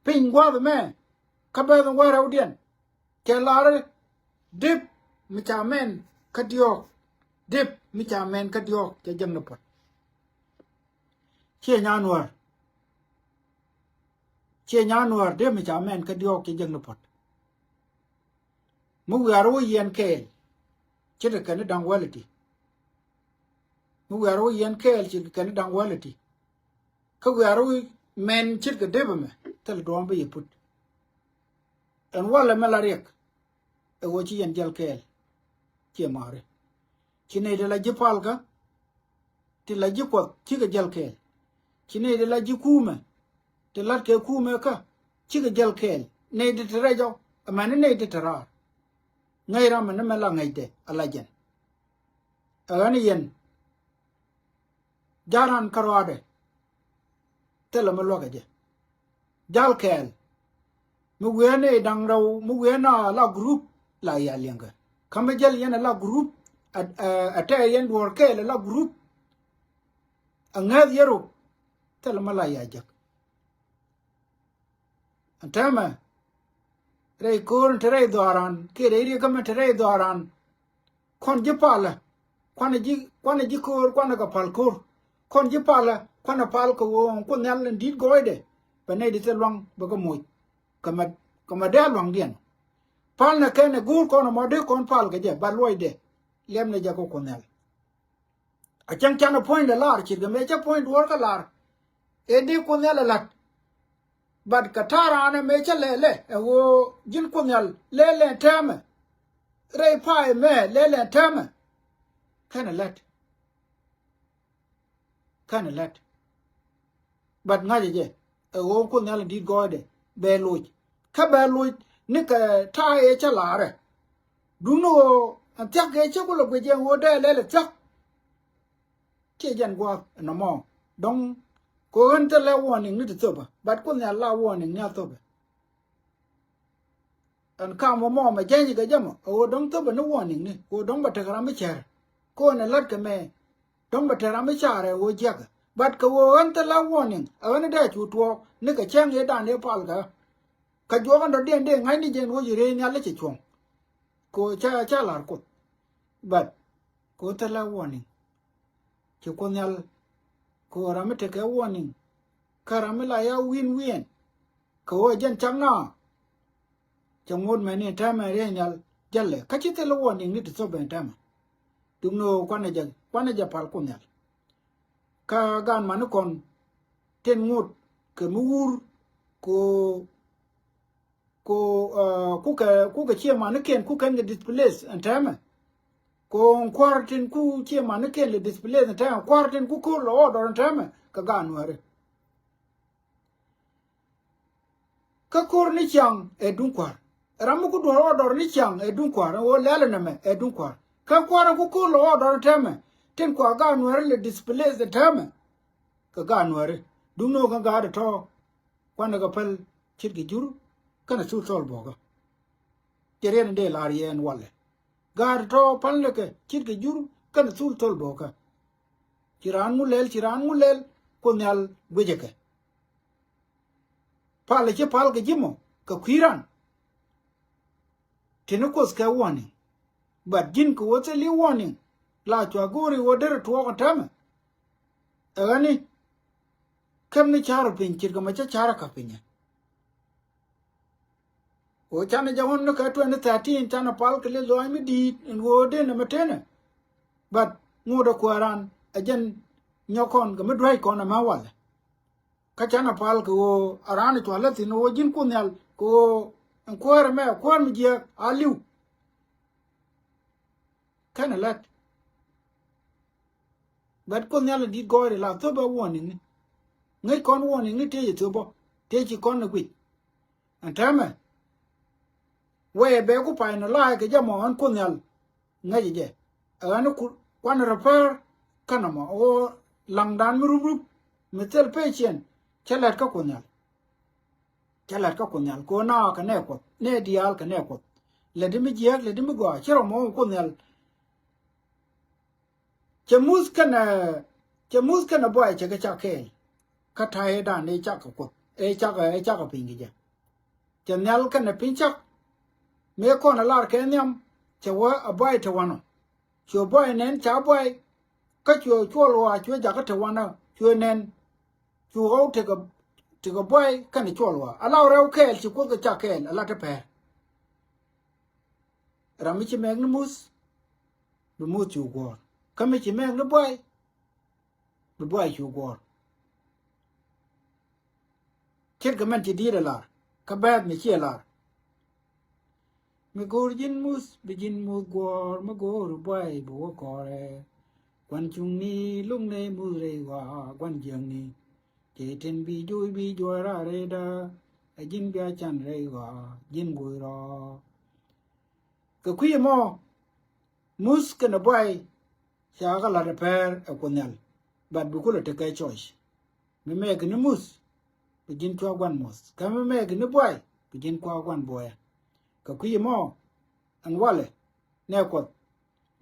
ping gwa me ka ba wa raw dien ke la dip mi cha men ka dio dip mi cha men ka dio ke jam no pot che nyanwar de mi cha men ka dio ke jam no pot mu wa ro yen kel che de kana dang waliti mu wa ro yen kel che kana dang waliti ka wa ro men chit ka deba me tel do ba yiput en wala melarek e wo chi yen jal kel che mare chine de la jipal ka ti la jipo chi ka jal kel chine de la jikume ti lat ke kume ka chi ka jal kel ne de trejo amane ne de tara ngai ram ne mala ngai de ala jen agani yen jaran karwade tela malo ka je jal kel mu wene dang raw mu wena la group la ya lenga kama jal yana la group ata yan dor kel la group angad yero tela mala ya jak antama rei kon tere doran ke rei kama tere doran kon je pala kwana ji kor kwana ka pal kor kon je pala kwana pal ko won ko nyal ndit goide bane de telwang baga moy kama de lwang dien pal na kene gur kono mo de kon pal ga je ba loide lem ne jago ko nyal a chang chang point la lar chi ga me cha point wor ka lar e de ko nyal lat bad katara na me cha lele e wo jin ko nyal lele teme rei pai me lele teme kana lat bad ngaje je e wo ko nyal di gode be luj ka be luj ni ka ta e cha lare duno antia ke cha ko lo gwe je wo de lele cha ke jan gwa na mo dong ko han ta la warning ni to ba bad ko nyal la warning nya to ba an ka mo ma je ni ga jamo o dong to ba no warning ni ko dong ba ta ra me cha ko na lat ka me dong ba ta ra me cha re wo je ka but ka wo an ta la warning a wani da chu to ni ka chang ye da ne pal ka jo kan do den de ngai ni je wo ji re nya le che chong ko cha lar ko but ko tala warning ki ko nyal ko ramete ke warning karamela ya win ko jan changa changod mani tama re nyal jalle kachite lo warning ni to ben tama dumno kwana ja pal ko nyal ka gan man kon ten ngut ke muur ko ku ka che man ken ku kan displace antama ko quarantine ku che man ken le displace antama quarantine ku ko lo order antama ka gan ware ka kor ni chang e dun kwar ramu ku do order ni chang e dun kwar o lele na me e dun kwar ka kwar ku ko lo order antama ten kwa gan ware le displace antama ka gan ware dumno ka ga da to kwana ga pal chirgi juru kana su sol boga tere de la rien wale gar to pal le ke chirgi juru kana su sol boga chiran mu lel ko nyal gweje ke pal ke jimo ka kwiran tinu ko ska warning but jin ko wote li warning la chwa gori wodere to ko tama agani kam ni charo pin chirga ma chara ka pinya o chana jawon no ka 2013 chana pal ke le lo mi di ngo de na matene but ngodo kwaran ajen nyokon ga midwai kona ma wala ka chana pal ko arani to la tin o jin kunyal ko kwar me kwar mi je aliu kana lat but kunyal di gore la to ba warning ngai kon warning ni te to bo te chi kon na gwi antama we be ku pa na la ke jamo an kunyal ngai je anu ku kwan repair kana mo o langdan murup metel patient chalat ka kunyal ko na ka ne ko ne dial ka ne ko le dimi je le dimi go chiro mo kunyal chemus kana boy che ka cha ke ka thai da ne cha ko e cha ka pingi je chenyal kana pinchak me ko na lar ke nyam che wa abai te wano cho boy nen cha boy ka cho lo a cho ja ka te wana cho nen cho go te ka boy ka ni cho lo ala re o ke chi ko ka cha ke ala te pe rami chi meg mus bu mu chu go ka mi chi meg no boy bu boy chu go ket ka man chi di la ka ba mi chi la mi gor jin mus bijin mu gor ma gor boy bu ko re quan chung ni lung ne mu re wa quan jeng ni che ten bi ju ra re da jin bia chan re wa jin goi ro ka kwi mo mus ka na boy sha ga la repair e kunyal bad bu ko le te kai choice me me ga ni mus bijin chwa quan mus ka me ga ni boy bijin kwa quan boy ka kwi mo an wale ne ko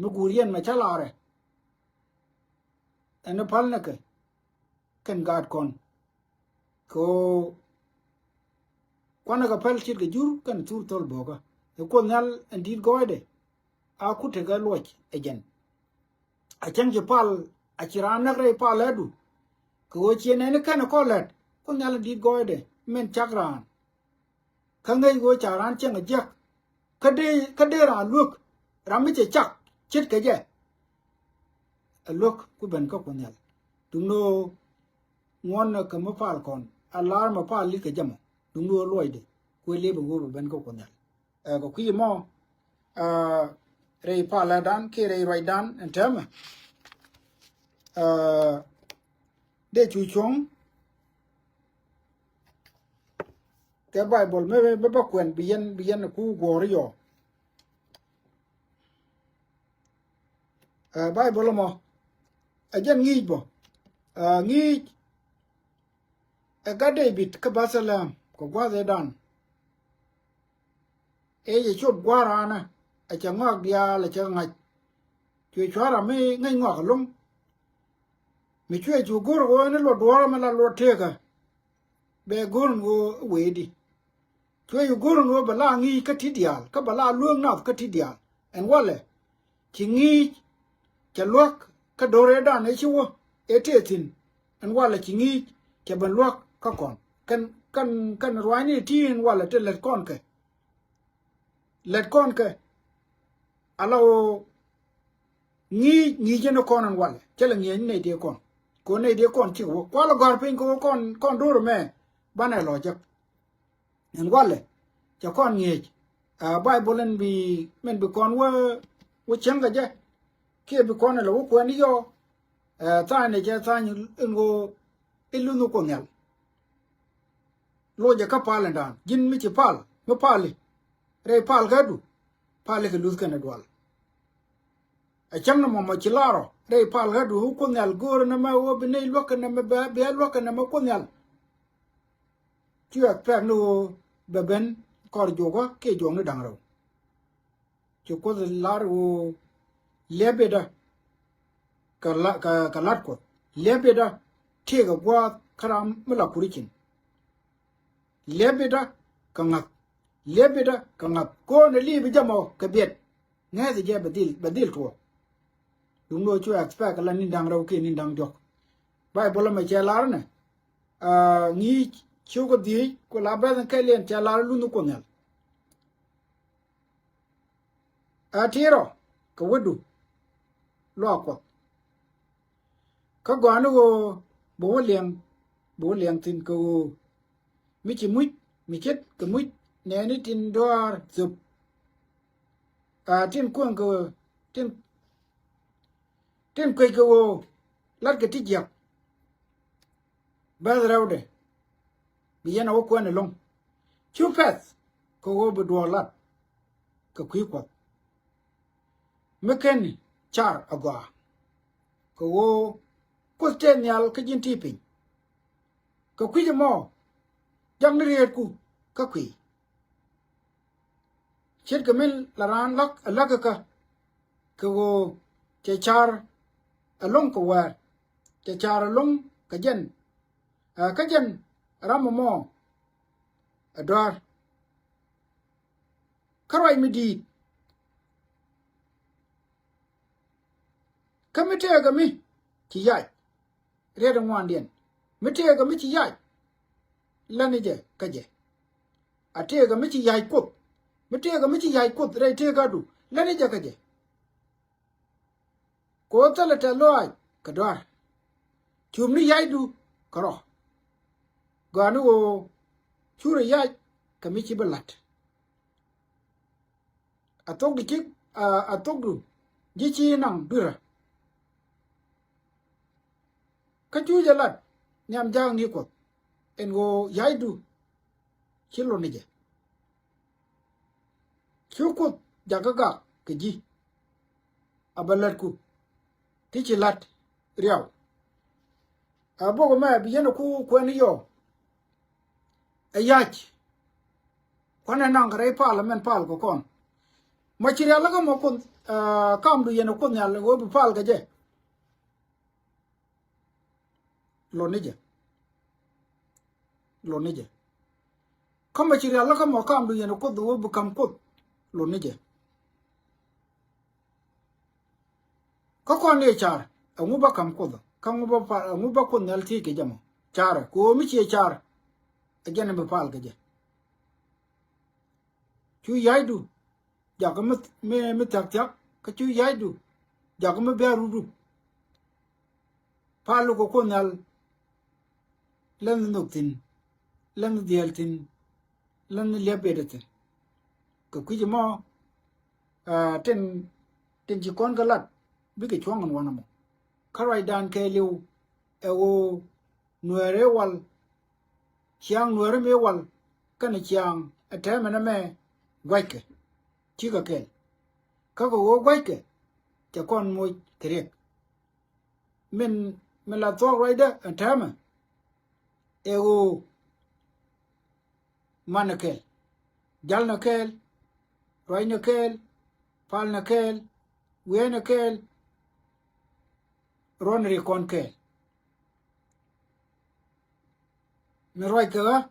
mu gurien ma chala re en pal na ke ken gad kon ko kwana ka pal chit ke jur kan tur tol boga e ko nyal en dit goide a ku te ga loch ejen a chang je pal a chirana re pal adu ko chene ne kan ko let ko nyal dit goide men chakran ka ngai go charan chang a jak ka de ra luk ram che chak chit ke je look ku ben ko kunyal dumno ngon ka ma pal kon alar ma pal li ke jamo dumno loide ku le bu ben ko kunyal ko ki mo re pala dan ke re roi dan en tema de chu chong ke bible me ba kwen bien ku go yo bible mo ajan ngi bo ngi ga David ka Basalam ko gwa dan e ye chot gwara na a cha ngak dia la cha ngai chwe chwara me ngai ngak lum mi chwe chu gor go ne lo dwara ma la lo teka be gor go we di chwe yu gor go bala ngi ka ti dial ka bala luong na ka ti dial en wale chingi cha luak ka dore da ne chuo etetin en wale chingi cha ban luak ka kon kan rwani tin wale te let kon ke alo ni jeno konan wale chela ngi ne de kon ko ne de kon chi wo kwala gar pin ko kon dur me bana lo jak en wale cha kon ngi bible en bi men bi kon wo changa je ke bi kon lo ko ni yo ta ne je ta ni ngo ilu no ko nyal lo je ka palandan jin mi chi pal mo pali re pal gadu pali ke luz kana dwal a chang na mo chilaro re pal gadu ko nyal gor na ma wo bi nei lo kana ma be lo kana ma ko nyal ti ak pa no beben kor jogo ke jong ni dangro ci ko lar wo lebeda ka lat ko lebeda te ga gwa karam mula kurikin lebeda ka ngak lebeda ka ngak ko ne li bi jamo ka bet nga se je badil to dum no chu expect la ni dang raw ke ni dang jok bay bola ma che lar ne ni chu ko di ko la ba ka len che lar lu nu ko nyal atiro ka wudu lo ko ka gwanu go bo liang tin ko mi chi muit mi chet ka muit ne ni tin dor zup tin kuang ko tin kwe ko lat ka ti jak ba rawde bi yana wo ko ne long chu pet ko wo bu do lat ka kwi ko meken char agwa ko wo ko ten yal ka jin ti pin ka kwi mo jang ni riet ku ka kwi chet ka mil la ran lak ka wo che char along ko war che char along ka jen ram mo adar karai mi di kamite ga mi ti yai re da wan dien mite ga mi ti yai lani je ka je ate ga mi ti yai ko mite ga mi ti yai ko re te ga du lani je ka je ko tala ta loai ka dar chum ni yai du karo ganu go chure yai ka mi ci balat atok di kik atok du ji ci nang dura ka chu jalat nyam jang ni ko en go yai du chilo ni je chu ko jagaga ke ji abalat ku ti ci lat riaw abogo ma bi yana ku ni yo ayach kwana nang re parliament pal ko kon machiri alaga mo kon kam du yana kon yalla go bi pal ga je lo nije kam machiri alaga mo kam du yana ko do bu kam ko lo nije ko kon ne char amu ba kam ko kam ba pa amu ba kon nal ti ke jamo char ko mi che char ajana bi pal ga je chu yaidu jaga me tak ka chu yaidu jaga me beru du palu ko konal lan noktin lan dialtin lan lebedetin ko kuje mo ten ji kon galat bi ke chwangan wana mo karai dan ke liu e o nuere wal chiang nuere me wal kana chiang atema na me waike chiga kel kako wo waike te kon mo krek men la to raida atama e o manakel jalna kel raina kel palna kel wena kel ronri kon kel me roika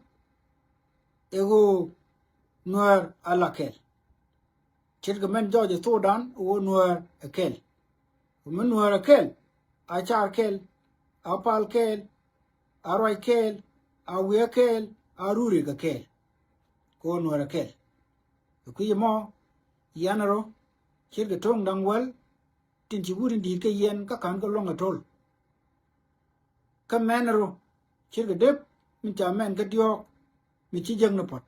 e o nuer alakel chit ga men jo je to dan o nuer kel men nuer kel a char kel a pal kel a roi kel a we kel a ruri ga kel ko nuer kel ku yemo yanaro chit ga tong dang wel tin chi wurin di ka yen ka kan ko long atol ka menaro chit ga dep min cha men ka dio mi chi jeng na pot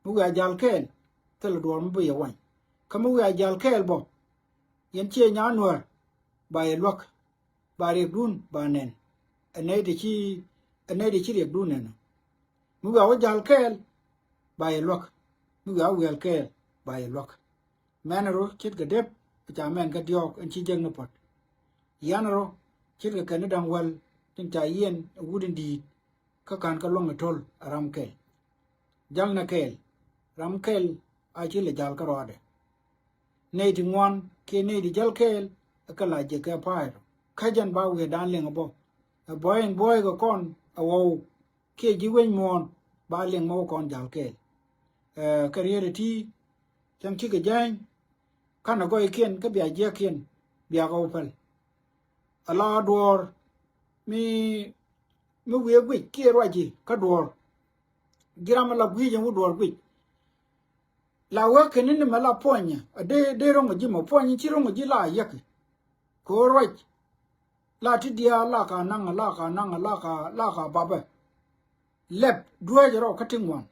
mu ga jal kel tel do mu be yawan ka mu ga jal kel bo yen che nya nuer ba ye lok ba re dun ba nen ane de chi re dun nen mu ga jal kel ba ye lok mu ga wel kel ba ye lok menaro chit ga dep cha men ka dio en chi jeng na pot yanaro chit ga kan dang wel tin cha yen wudin di ka kan ka long atol aram kel jal na kel ram kel a chi le jal ka rode nei di ngwan ke nei di jal kel ka la je ka pa ka jan ba we dan leng bo boy go kon a wo ke ji wen mon ba leng mo kon jal kel ka re ti chang chi ga jan kana go ikien ka bia je kien bia go pel ala dor mi we gwi ke ro ji ka dor gira ma la gwi je mu dor gwi la wa ke ni ma la ponya de ro mo ji mo ponya chi ro mo ji la yak ko ro la ti dia la ka nang la ka ba ba lep duwe je ro ka ting wan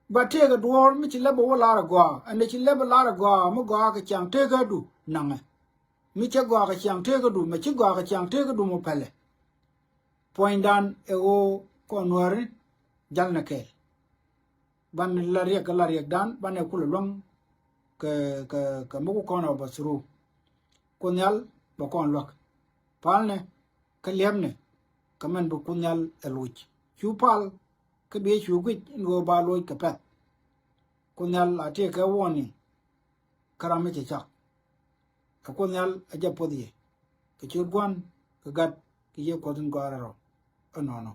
ba te ga dor mi chi lebo la ra gwa ane chi lebo la ra gwa mo gwa ka chang te ga du nang mi che gwa ka chang te ga du ma chi gwa ka chang te ga du mo pele point dan e o ko nuare jal na ke ban la riek dan ban e kula long ke mo ko na ba suru ko nyal ba kon lok palne ka lemne ka man bu kunyal e luch chu pal ka be chu gwi ngo ba loy ka pet kunyal ate ka woni karame che chak ka kunyal aja podie ka chu gwan ka gat ki ye ko dun gwara ro no